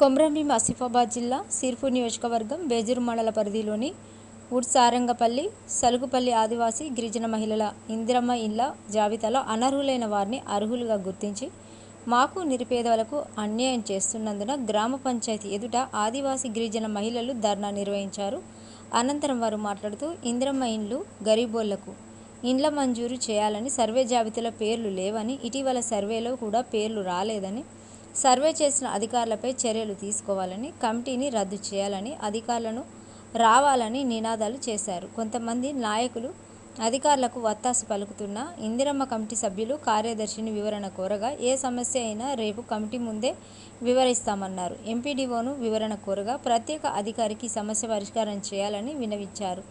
కొమ్రంభీం ఆసిఫాబాద్ జిల్లా సిర్పూర్ నియోజకవర్గం బేజూరు మండల పరిధిలోని సారంగపల్లి, సలుగుపల్లి ఆదివాసీ గిరిజన మహిళల ఇందిరమ్మ ఇళ్ల జాబితాలో అనర్హులైన వారిని అర్హులుగా గుర్తించి మాకు నిరుపేదలకు అన్యాయం చేస్తున్నందున గ్రామ పంచాయతీ ఎదుట ఆదివాసీ గిరిజన మహిళలు ధర్నా నిర్వహించారు. అనంతరం వారు మాట్లాడుతూ ఇందిరమ్మ ఇండ్లు గరీబోళ్లకు ఇండ్ల మంజూరు చేయాలని, సర్వే జాబితాలో పేర్లు లేవని, ఇటీవల సర్వేలో కూడా పేర్లు రాలేదని, సర్వే చేసిన అధికారులపై చర్యలు తీసుకోవాలని, కమిటీని రద్దు చేయాలని, అధికారులను రావాలని నినాదాలు చేశారు. కొంతమంది నాయకులు అధికారులకు వత్తాసు పలుకుతున్న ఇందిరమ్మ కమిటీ సభ్యులు కార్యదర్శిని వివరణ కోరగా ఏ సమస్య అయినా రేపు కమిటీ ముందే వివరిస్తామన్నారు. ఎంపీడీఓను వివరణ కోరగా ప్రత్యేక అధికారికి సమస్య పరిష్కారం చేయాలని విన్నవించారు.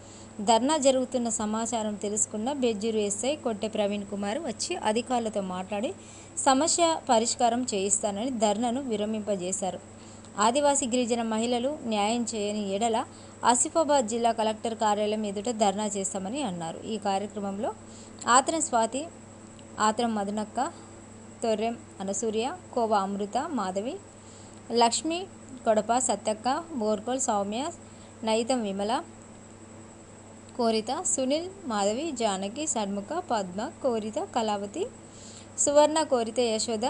ధర్నా జరుగుతున్న సమాచారం తెలుసుకున్న బేజూరు ఎస్ఐ కొట్టె ప్రవీణ్ కుమార్ వచ్చి అధికారులతో మాట్లాడి సమస్య పరిష్కారం చేయిస్తానని ధర్నాను విరమింపజేశారు. ఆదివాసీ గిరిజన మహిళలు న్యాయం చేయని ఎడల ఆసిఫాబాద్ జిల్లా కలెక్టర్ కార్యాలయం ఎదుట ధర్నా చేస్తామని అన్నారు. ఈ కార్యక్రమంలో ఆత్రం స్వాతి, ఆత్రం మధునక్క, తొర్రెం అనసూర్య, కోవ అమృత, మాధవి, లక్ష్మి, కొడప సత్తక్క, బోర్కోల్ సౌమ్య, నైతం విమల, కోరిత, సునీల్, మాధవి, జానకి, షణ్ముఖ, పద్మ, కోరిత, కళావతి, సువర్ణ, కోరిత యశోద,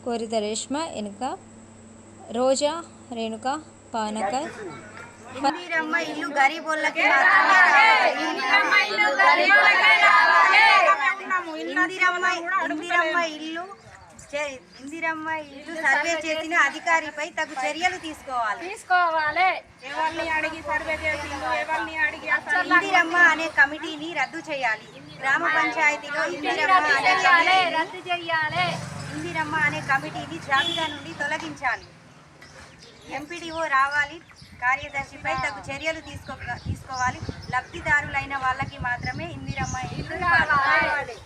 కోరిత రేష్మ, ఎనుక రోజా, రేణుక, పానక. ఇందిరమ్మ ఇల్లు గరీబోళ్ళకి ఇందిరమ్మ ఇల్లు సర్వే చేసిన అధికారిపై తగు చర్యలు తీసుకోవాలి. ఇందిరమ్మ అనే కమిటీని రద్దు చేయాలి. గ్రామ పంచాయతీలో ఇందిరమ్మ అనే కమిటీని జాబితా నుండి తొలగించాలి. ఎంపీడీఓ రావాలి. కార్యదర్శిపై తగు చర్యలు తీసుకోవాలి. లబ్ధిదారులైన వాళ్ళకి మాత్రమే ఇందిరమ్మ ఇల్లు కావాలి.